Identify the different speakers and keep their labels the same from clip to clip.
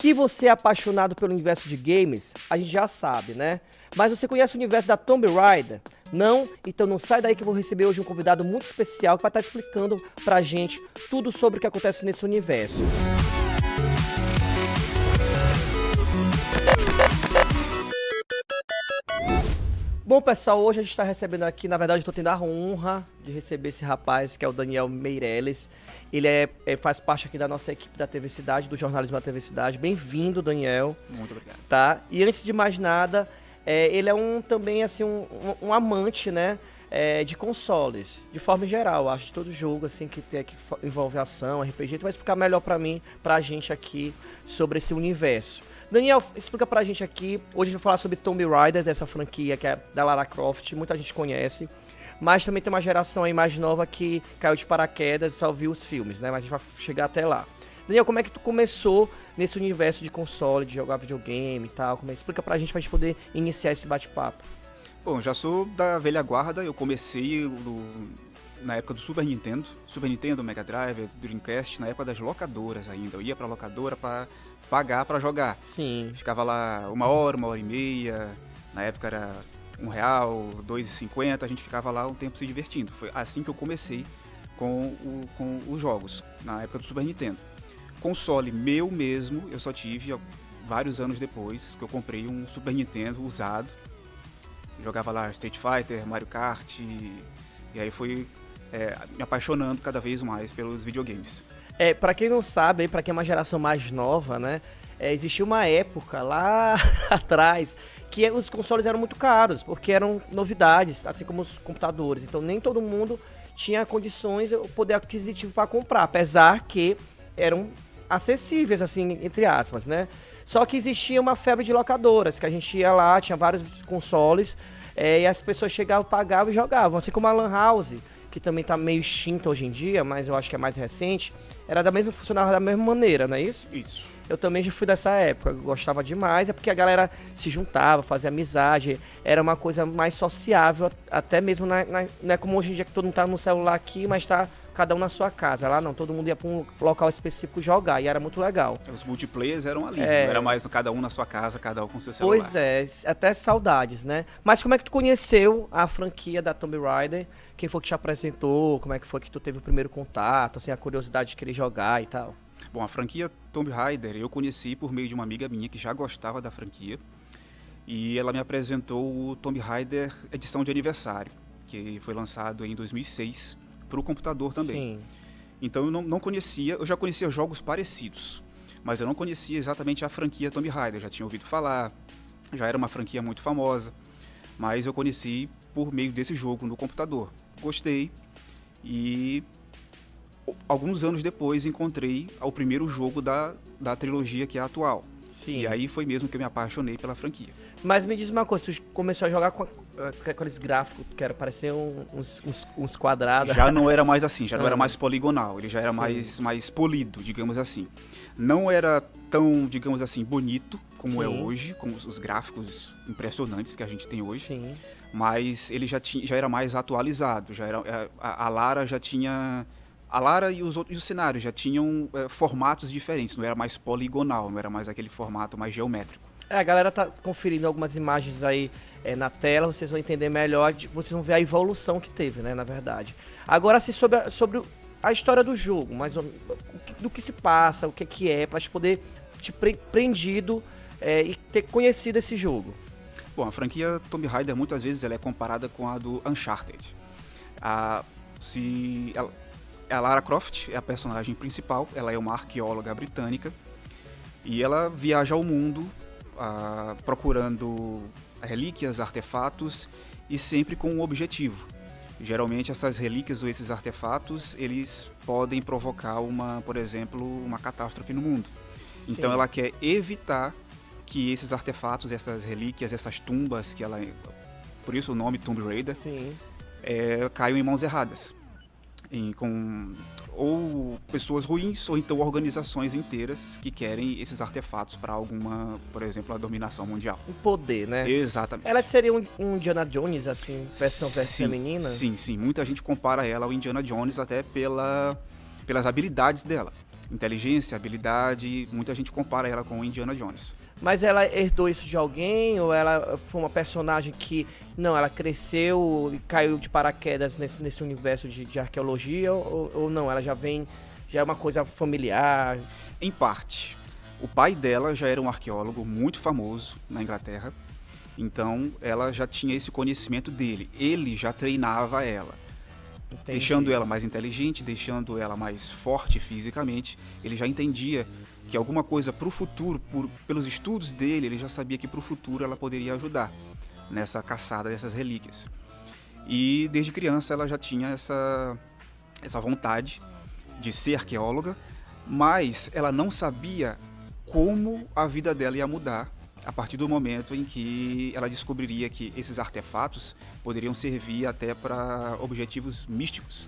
Speaker 1: Que você é apaixonado pelo universo de games, a gente já sabe, né? Mas você conhece o universo da Tomb Raider? Não? Então não sai daí que eu vou receber hoje um convidado muito especial que vai estar explicando pra gente tudo sobre o que acontece nesse universo. Bom, pessoal, hoje a gente está recebendo aqui, na verdade eu estou tendo a honra de receber esse rapaz, que é o Daniel Meirelles. Ele faz parte aqui da nossa equipe da TV Cidade, do jornalismo da TV Cidade. Bem-vindo, Daniel.
Speaker 2: Muito obrigado.
Speaker 1: Tá? E antes de mais nada, ele é também assim, um amante, né, de consoles, de forma geral, acho, de todo jogo assim, que envolve ação, RPG. Tu vai explicar melhor pra gente aqui sobre esse universo. Daniel, explica pra gente aqui, hoje a gente vai falar sobre Tomb Raider, dessa franquia que é da Lara Croft, muita gente conhece, mas também tem uma geração aí mais nova que caiu de paraquedas e só viu os filmes, né, mas a gente vai chegar até lá. Daniel, como é que tu começou nesse universo de console, de jogar videogame e tal? Explica pra gente poder iniciar esse bate-papo.
Speaker 2: Bom, já sou da velha guarda, eu comecei na época do Super Nintendo, Mega Drive, Dreamcast, na época das locadoras ainda. Eu ia pra locadora pra pagar pra jogar.
Speaker 1: Sim.
Speaker 2: Ficava lá uma hora e meia, na época era R$1, R$2,50, a gente ficava lá um tempo se divertindo. Foi assim que eu comecei com os jogos, na época do Super Nintendo. Console meu mesmo, eu só tive vários anos depois, que eu comprei um Super Nintendo usado. Jogava lá Street Fighter, Mario Kart, e aí fui me apaixonando cada vez mais pelos videogames.
Speaker 1: Pra quem não sabe, pra quem é uma geração mais nova, né, existia uma época lá atrás que os consoles eram muito caros, porque eram novidades, assim como os computadores. Então nem todo mundo tinha condições, o poder aquisitivo para comprar, apesar que eram acessíveis, assim, entre aspas, né? Só que existia uma febre de locadoras, que a gente ia lá, tinha vários consoles, e as pessoas chegavam, pagavam e jogavam. Assim como a Lan House, que também tá meio extinta hoje em dia, mas eu acho que é mais recente, funcionava da mesma maneira, não é isso?
Speaker 2: Isso.
Speaker 1: Eu também já fui dessa época, eu gostava demais, é porque a galera se juntava, fazia amizade, era uma coisa mais sociável, até mesmo, não é como hoje em dia que todo mundo tá no celular aqui, mas tá cada um na sua casa. Lá não, todo mundo ia pra um local específico jogar, e era muito legal.
Speaker 2: Os multiplayers eram ali, não era mais cada um na sua casa, cada um com seu celular.
Speaker 1: Pois é, até saudades, né? Mas como é que tu conheceu a franquia da Tomb Raider? Quem foi que te apresentou? Como é que foi que tu teve o primeiro contato, assim, a curiosidade de querer jogar e tal?
Speaker 2: Bom, a franquia Tomb Raider eu conheci por meio de uma amiga minha que já gostava da franquia, e ela me apresentou o Tomb Raider edição de aniversário, que foi lançado em 2006 para o computador também.
Speaker 1: Sim.
Speaker 2: Então eu não conhecia, eu já conhecia jogos parecidos, mas eu não conhecia exatamente a franquia Tomb Raider, já tinha ouvido falar, já era uma franquia muito famosa, mas eu conheci por meio desse jogo no computador. Gostei e alguns anos depois encontrei o primeiro jogo da trilogia que é a atual.
Speaker 1: Sim.
Speaker 2: E aí foi mesmo que eu me apaixonei pela franquia.
Speaker 1: Mas me diz uma coisa, tu começou a jogar com aqueles gráficos que era parecer uns quadrados.
Speaker 2: Já não era mais assim, já não era mais poligonal, ele já era mais polido, digamos assim. Não era tão, digamos assim, bonito como é hoje, com os gráficos impressionantes que a gente tem hoje.
Speaker 1: Sim.
Speaker 2: Mas ele já era mais atualizado, a Lara já tinha... A Lara e os cenários já tinham formatos diferentes, não era mais poligonal, não era mais aquele formato mais geométrico.
Speaker 1: A galera tá conferindo algumas imagens aí na tela, vocês vão entender melhor, vocês vão ver a evolução que teve, né, na verdade. Agora, assim, sobre a história do jogo, mas do que se passa, o que é, pra te poder te prendido e ter conhecido esse jogo.
Speaker 2: Bom, a franquia Tomb Raider muitas vezes ela é comparada com a do Uncharted. A Lara Croft é a personagem principal, ela é uma arqueóloga britânica e ela viaja ao mundo procurando relíquias, artefatos e sempre com um objetivo. Geralmente essas relíquias ou esses artefatos, eles podem provocar por exemplo, uma catástrofe no mundo. Sim. Então ela quer evitar que esses artefatos, essas relíquias, essas tumbas, por isso o nome Tomb Raider, caiam em mãos erradas. Ou pessoas ruins, ou então organizações inteiras que querem esses artefatos para por exemplo, a dominação mundial.
Speaker 1: Um poder, né?
Speaker 2: Exatamente.
Speaker 1: Ela seria um Indiana Jones, assim, versão feminina?
Speaker 2: Sim. Muita gente compara ela ao Indiana Jones até pelas habilidades dela. inteligência, habilidade, muita gente compara ela com Indiana Jones.
Speaker 1: Mas ela herdou isso de alguém? Ou ela foi uma personagem que, não, ela cresceu e caiu de paraquedas nesse universo de arqueologia? Ou não, ela já é uma coisa familiar?
Speaker 2: Em parte. O pai dela já era um arqueólogo muito famoso na Inglaterra, então ela já tinha esse conhecimento dele. Ele já treinava ela.
Speaker 1: Entendi.
Speaker 2: Deixando ela mais inteligente, deixando ela mais forte fisicamente. Ele já entendia que alguma coisa para o futuro, pelos estudos dele, ele já sabia que para o futuro ela poderia ajudar nessa caçada dessas relíquias. E desde criança ela já tinha essa vontade de ser arqueóloga, mas ela não sabia como a vida dela ia mudar a partir do momento em que ela descobriria que esses artefatos poderiam servir até para objetivos místicos,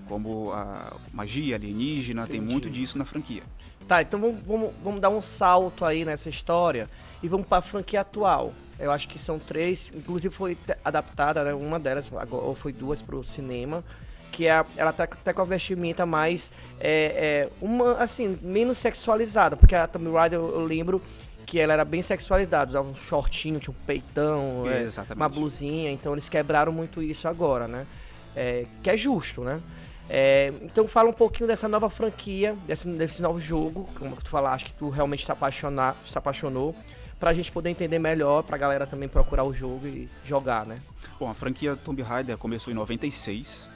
Speaker 2: como a magia alienígena.
Speaker 1: Entendi.
Speaker 2: Tem muito disso na franquia.
Speaker 1: Tá, então vamos dar um salto aí nessa história e vamos para a franquia atual. Eu acho que são 3, inclusive foi adaptada, né, uma delas, ou foi 2 para o cinema, que ela tá até com a vestimenta mais, assim, menos sexualizada, porque a Tomb Raider eu lembro que ela era bem sexualizada, usava um shortinho, tinha um peitão, uma blusinha, então eles quebraram muito isso agora, né? Que é justo, né? Então fala um pouquinho dessa nova franquia, desse novo jogo, como tu falaste, que tu realmente se apaixonou, pra gente poder entender melhor, pra galera também procurar o jogo e jogar, né?
Speaker 2: Bom, a franquia Tomb Raider começou em 96,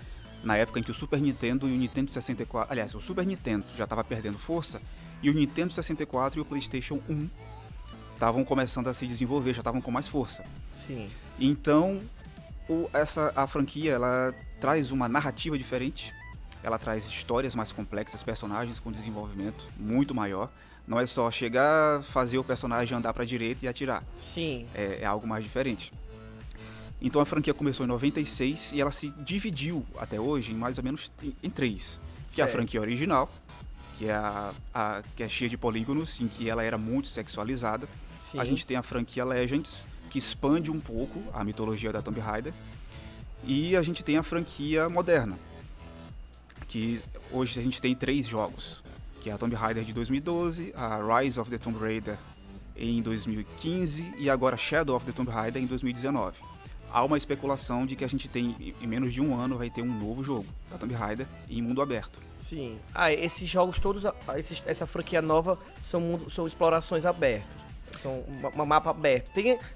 Speaker 2: na época em que o Super Nintendo e o Nintendo 64... Aliás, o Super Nintendo já estava perdendo força, e o Nintendo 64 e o PlayStation 1 estavam começando a se desenvolver, já estavam com mais força.
Speaker 1: Sim.
Speaker 2: Então, a franquia, ela traz uma narrativa diferente, ela traz histórias mais complexas, personagens com desenvolvimento muito maior. Não é só chegar, fazer o personagem andar para a direita e atirar.
Speaker 1: Sim.
Speaker 2: É algo mais diferente. Então a franquia começou em 96 e ela se dividiu até hoje em mais ou menos em 3. Que é a franquia original, que é que é cheia de polígonos, em que ela era muito sexualizada. Sim. A gente tem a franquia Legends, que expande um pouco a mitologia da Tomb Raider. E a gente tem a franquia moderna, que hoje a gente tem 3 jogos, que é a Tomb Raider de 2012, a Rise of the Tomb Raider em 2015 e agora Shadow of the Tomb Raider em 2019. Há uma especulação de que a gente tem, em menos de um ano, vai ter um novo jogo da Tomb Raider em mundo aberto.
Speaker 1: Sim. Esses jogos todos, essa franquia nova são explorações abertas. São um mapa aberto.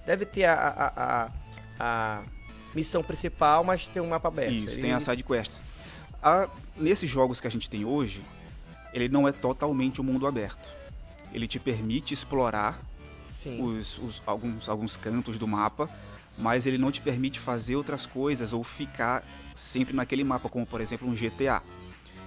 Speaker 1: Deve ter a missão principal, mas tem um mapa aberto.
Speaker 2: Isso, tem as side quests. Nesses jogos que a gente tem hoje, ele não é totalmente um mundo aberto. Ele te permite explorar alguns cantos do mapa, mas ele não te permite fazer outras coisas ou ficar sempre naquele mapa, como por exemplo um GTA.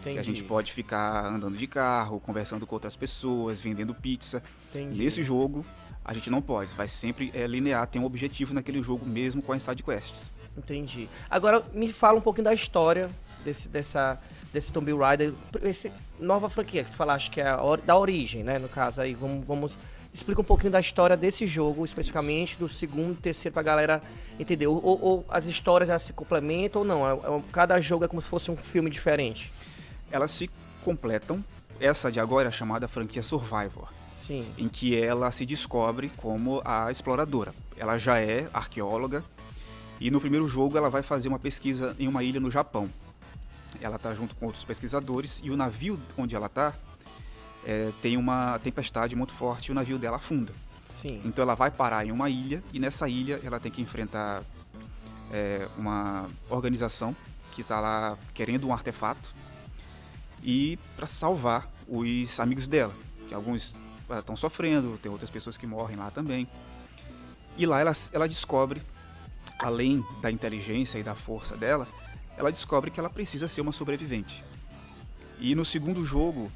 Speaker 2: Que a gente pode ficar andando de carro, conversando com outras pessoas, vendendo pizza.
Speaker 1: Entendi.
Speaker 2: Nesse jogo, a gente não pode, vai sempre linear, tem um objetivo naquele jogo mesmo com as side quests.
Speaker 1: Entendi. Agora me fala um pouquinho da história desse Tomb Raider, essa nova franquia que tu falaste que é da origem, né? No caso aí, vamos explica um pouquinho da história desse jogo, especificamente do segundo e terceiro, pra galera entender. Ou as histórias elas se complementam ou não? Cada jogo é como se fosse um filme diferente.
Speaker 2: Elas se completam. Essa de agora é chamada franquia Survivor.
Speaker 1: Sim.
Speaker 2: Em que ela se descobre como a exploradora. Ela já é arqueóloga e no primeiro jogo ela vai fazer uma pesquisa em uma ilha no Japão. Ela está junto com outros pesquisadores e o navio onde ela está tem uma tempestade muito forte e o navio dela afunda.
Speaker 1: Sim.
Speaker 2: Então ela vai parar em uma ilha e nessa ilha ela tem que enfrentar uma organização que está lá querendo um artefato e para salvar os amigos dela, que alguns estão sofrendo, tem outras pessoas que morrem lá também. E lá ela descobre, além da inteligência e da força dela, ela descobre que ela precisa ser uma sobrevivente. E no segundo jogo,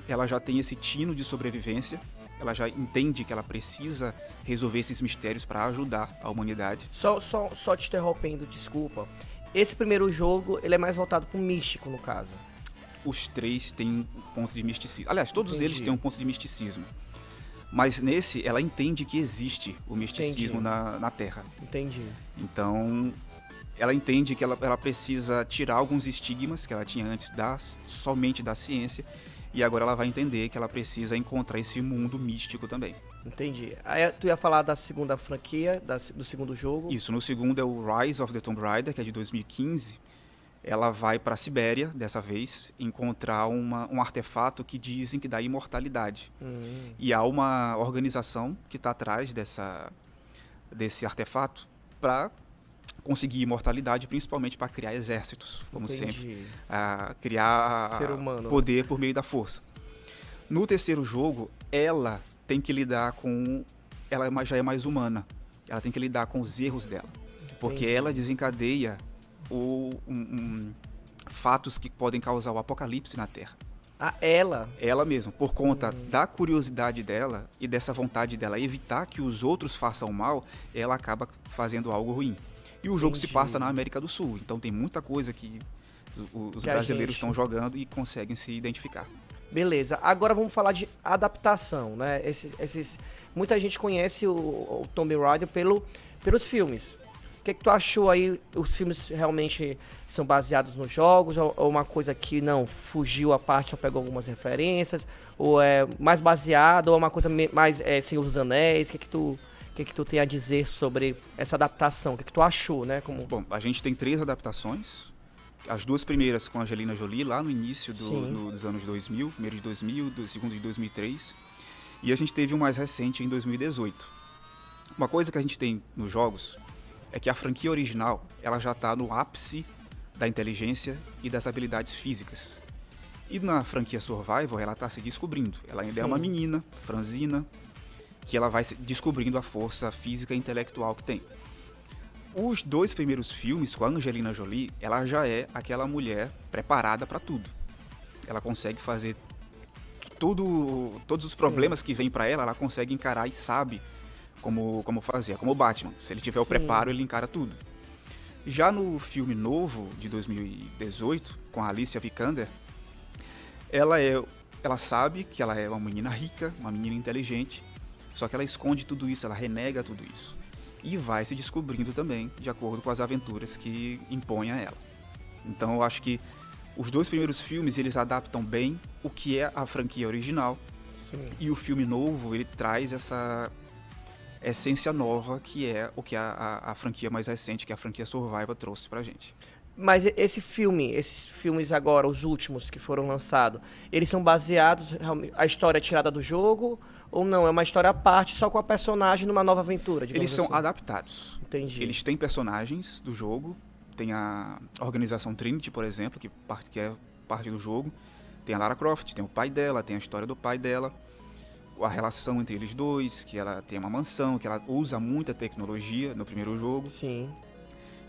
Speaker 2: ela já tem esse tino de sobrevivência, ela já entende que ela precisa resolver esses mistérios para ajudar a humanidade.
Speaker 1: Só te interrompendo, desculpa. Esse primeiro jogo, ele é mais voltado pro místico, no caso.
Speaker 2: Os 3 têm um ponto de misticismo. Aliás, todos
Speaker 1: Entendi.
Speaker 2: eles têm um ponto de misticismo. Mas nesse, ela entende que existe o misticismo na Terra.
Speaker 1: Entendi.
Speaker 2: Então, ela entende que ela precisa tirar alguns estigmas que ela tinha antes somente da ciência e agora ela vai entender que ela precisa encontrar esse mundo místico também.
Speaker 1: Entendi. Aí tu ia falar da segunda franquia, do segundo jogo.
Speaker 2: Isso, no segundo é o Rise of the Tomb Raider, que é de 2015. Ela vai para a Sibéria, dessa vez, encontrar um artefato que dizem que dá imortalidade. E há uma organização que está atrás desse artefato para conseguir imortalidade, principalmente para criar exércitos, como sempre. Criar poder por meio da força. No terceiro jogo, ela tem que lidar com... Ela já é mais humana. Ela tem que lidar com os erros dela. Porque ela desencadeia fatos que podem causar o apocalipse na Terra.
Speaker 1: Ela?
Speaker 2: Ela mesma, por conta da curiosidade dela e dessa vontade dela evitar que os outros façam mal, ela acaba fazendo algo ruim. E o jogo se passa na América do Sul, então tem muita coisa que os brasileiros estão jogando e conseguem se identificar.
Speaker 1: Beleza, agora vamos falar de adaptação, né? Muita gente conhece o Tomb Raider pelos filmes. O que tu achou aí? Os filmes realmente são baseados nos jogos? Ou uma coisa que não fugiu a parte, só pegou algumas referências? Ou é mais baseado? Ou é uma coisa mais Senhor dos Anéis? O que tu tem a dizer sobre essa adaptação? O que tu achou, né?
Speaker 2: Bom, a gente tem 3 adaptações. As 2 primeiras com a Angelina Jolie, lá no início dos anos 2000. Primeiro de 2000, segundo de 2003. E a gente teve um mais recente em 2018. Uma coisa que a gente tem nos jogos é que a franquia original, ela já está no ápice da inteligência e das habilidades físicas. E na franquia Survival, ela está se descobrindo. Ela ainda é uma menina, franzina, que ela vai descobrindo a força física e intelectual que tem. Os 2 primeiros filmes com a Angelina Jolie, ela já é aquela mulher preparada para tudo. Ela consegue fazer todos os problemas que vêm para ela consegue encarar e sabe como fazer. É como o Batman. Se ele tiver o preparo, ele encara tudo. Já no filme novo, de 2018, com a Alicia Vikander, ela sabe que ela é uma menina rica, uma menina inteligente, só que ela esconde tudo isso, ela renega tudo isso. E vai se descobrindo também, de acordo com as aventuras que impõe a ela. Então eu acho que os 2 primeiros filmes, eles adaptam bem o que é a franquia original. E o filme novo, ele traz essa essência nova, que é o que a franquia mais recente, que é a franquia Survival, trouxe pra gente.
Speaker 1: Mas esses filmes agora, os últimos que foram lançados, eles são baseados, a história é tirada do jogo, ou não? É uma história à parte, só com a personagem numa nova aventura, digamos
Speaker 2: assim? Eles são
Speaker 1: assim.
Speaker 2: adaptados.
Speaker 1: Entendi.
Speaker 2: Eles têm personagens do jogo, tem a organização Trinity, por exemplo, que é parte do jogo, tem a Lara Croft, tem o pai dela, tem a história do pai dela, a relação entre eles dois, que ela tem uma mansão, que ela usa muita tecnologia no primeiro jogo.
Speaker 1: Sim.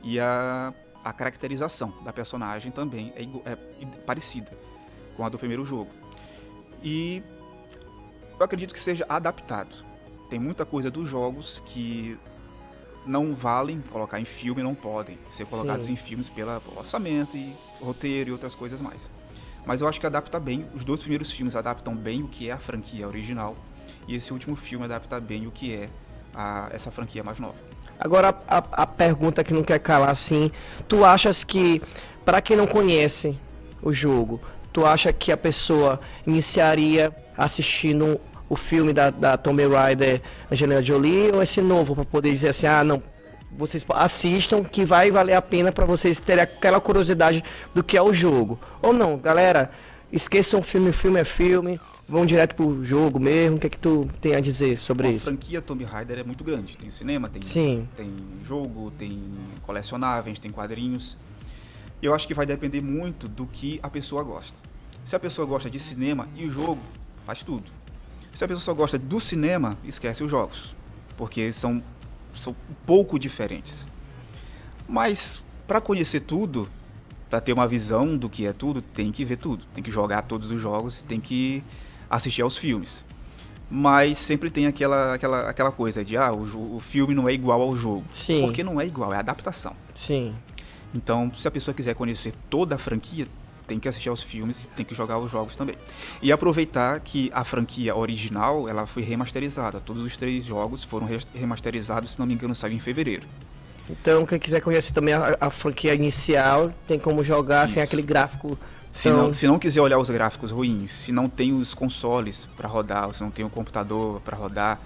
Speaker 2: E a caracterização da personagem também é parecida com a do primeiro jogo. E eu acredito que seja adaptado. Tem muita coisa dos jogos que não valem colocar em filme, não podem ser colocados em filmes pelo orçamento e roteiro e outras coisas mais. Mas eu acho que adapta bem, os 2 primeiros filmes adaptam bem o que é a franquia original, e esse último filme adapta bem o que é essa franquia mais nova.
Speaker 1: Agora, a pergunta que não quer calar, assim, tu achas que, para quem não conhece o jogo, tu acha que a pessoa iniciaria assistindo o filme da Tomb Raider Angelina Jolie, ou esse novo, para poder dizer assim, não, vocês assistam, que vai valer a pena para vocês terem aquela curiosidade do que é o jogo? Ou não, galera, esqueçam o filme é filme, vão direto pro jogo mesmo. O que é que tu tem a dizer sobre isso?
Speaker 2: A franquia Tomb Raider é muito grande, tem cinema, tem jogo, tem colecionáveis, tem quadrinhos. Eu acho que vai depender muito do que a pessoa gosta. Se a pessoa gosta de cinema e jogo, faz tudo. Se a pessoa só gosta do cinema, esquece os jogos, porque são um pouco diferentes. Mas para conhecer tudo, para ter uma visão do que é tudo, tem que ver tudo, tem que jogar todos os jogos, tem que assistir aos filmes. Mas sempre tem aquela coisa de o filme não é igual ao jogo.
Speaker 1: Sim.
Speaker 2: Porque não é igual, é adaptação.
Speaker 1: Sim.
Speaker 2: Então, se a pessoa quiser conhecer toda a franquia, tem que assistir aos filmes, tem que jogar os jogos também. E aproveitar que a franquia original, ela foi remasterizada. Todos os 3 jogos foram remasterizados, se não me engano, saiu em fevereiro.
Speaker 1: Então, quem quiser conhecer também a franquia inicial, tem como jogar sem aquele gráfico
Speaker 2: Se não quiser olhar os gráficos ruins, se não tem os consoles para rodar, ou se não tem o computador para rodar,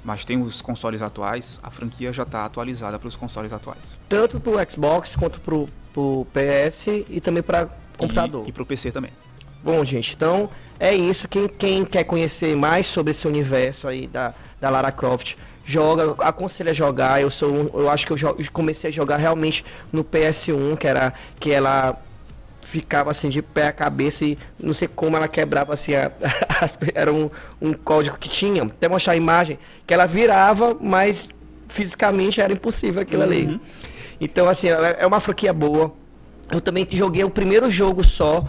Speaker 2: mas tem os consoles atuais, a franquia já está atualizada para os consoles atuais.
Speaker 1: Tanto pro Xbox quanto pro PS e também para computador.
Speaker 2: E pro PC também.
Speaker 1: Bom, gente, então é isso. Quem quer conhecer mais sobre esse universo aí da Lara Croft, aconselho a jogar. Eu acho que eu comecei a jogar realmente no PS1, que ela ficava assim de pé a cabeça e não sei como ela quebrava assim, era um código que tinha, até mostrar a imagem, que ela virava, mas fisicamente era impossível aquilo ali. Então assim, é uma franquia boa. Eu também joguei o primeiro jogo só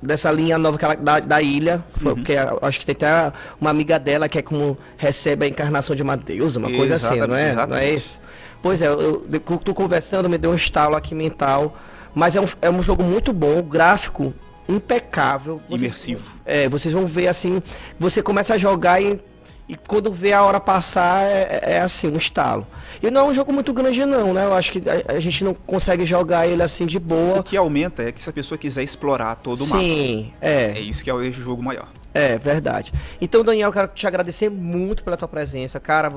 Speaker 1: dessa linha nova da ilha, porque acho que tem até uma amiga dela que é como recebe a encarnação de uma deusa, uma coisa assim, não é? Não é isso? Pois é, eu tô conversando, me deu um estalo aqui mental, mas é um jogo muito bom, o gráfico impecável.
Speaker 2: Imersivo.
Speaker 1: Vocês vão ver assim, você começa a jogar e quando vê a hora passar é assim, um estalo. E não é um jogo muito grande não, né? Eu acho que a gente não consegue jogar ele assim de boa.
Speaker 2: O que aumenta é que se a pessoa quiser explorar todo o mapa.
Speaker 1: Sim,
Speaker 2: É isso que é o jogo maior.
Speaker 1: É, verdade. Então, Daniel, eu quero te agradecer muito pela tua presença. Cara,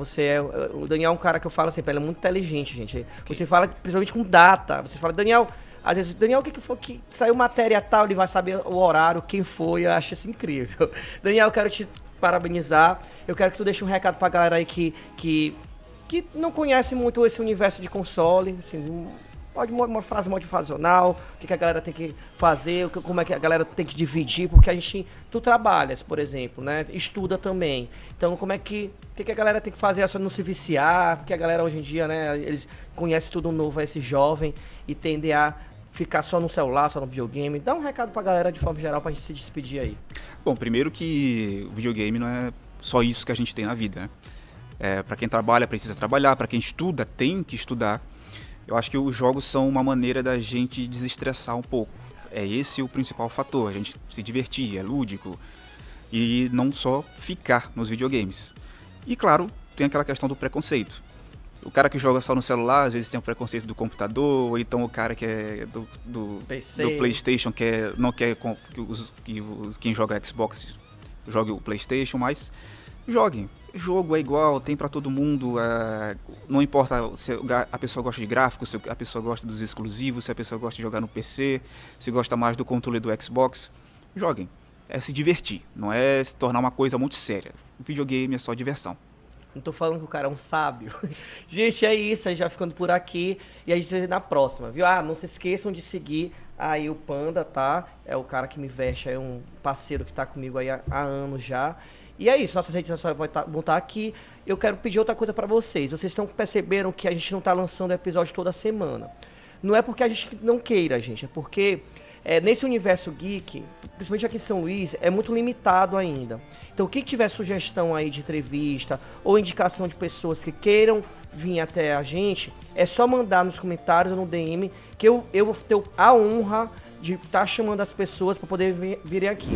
Speaker 1: o Daniel é um cara que eu falo sempre, ele é muito inteligente, gente. Você fala principalmente com data. Você fala, Daniel, às vezes, Daniel, o que foi que saiu matéria tal, ele vai saber o horário, quem foi, eu acho isso incrível. Daniel, eu quero te parabenizar. Eu quero que tu deixe um recado pra galera aí que não conhece muito esse universo de console, assim, uma frase motivacional, o que a galera tem que fazer, como é que a galera tem que dividir, porque tu trabalhas, por exemplo, né? Estuda também. Então, como é que a galera tem que fazer só não se viciar, porque a galera hoje em dia, né, eles conhecem tudo novo, esse jovem, e tendem a ficar só no celular, só no videogame. Dá um recado pra galera de forma geral pra gente se despedir aí.
Speaker 2: Bom, primeiro que o videogame não é só isso que a gente tem na vida, né? Para quem trabalha, precisa trabalhar, para quem estuda, tem que estudar. Eu acho que os jogos são uma maneira da gente desestressar um pouco. É esse o principal fator, a gente se divertir, é lúdico. E não só ficar nos videogames. E claro, tem aquela questão do preconceito. O cara que joga só no celular, às vezes tem o preconceito do computador, ou então o cara que é do PlayStation, não quer que quem joga Xbox jogue o PlayStation, mas joguem. Jogo é igual, tem pra todo mundo, não importa se a pessoa gosta de gráficos, se a pessoa gosta dos exclusivos, se a pessoa gosta de jogar no PC, se gosta mais do controle do Xbox, joguem. É se divertir, não é se tornar uma coisa muito séria. O videogame é só diversão.
Speaker 1: Não tô falando que o cara é um sábio. Gente, é isso, a gente vai ficando por aqui e a gente vai na próxima, viu? Não se esqueçam de seguir aí o Panda, tá? É o cara que me veste, é um parceiro que tá comigo aí há anos já. E é isso, nossas redes sociais vão estar aqui. Eu quero pedir outra coisa pra vocês. Vocês perceberam que a gente não tá lançando episódio toda semana. Não é porque a gente não queira, gente. É porque nesse universo geek, principalmente aqui em São Luís, é muito limitado ainda. Então, quem tiver sugestão aí de entrevista ou indicação de pessoas que queiram vir até a gente, é só mandar nos comentários ou no DM que eu vou ter a honra de estar chamando as pessoas para poder virem aqui.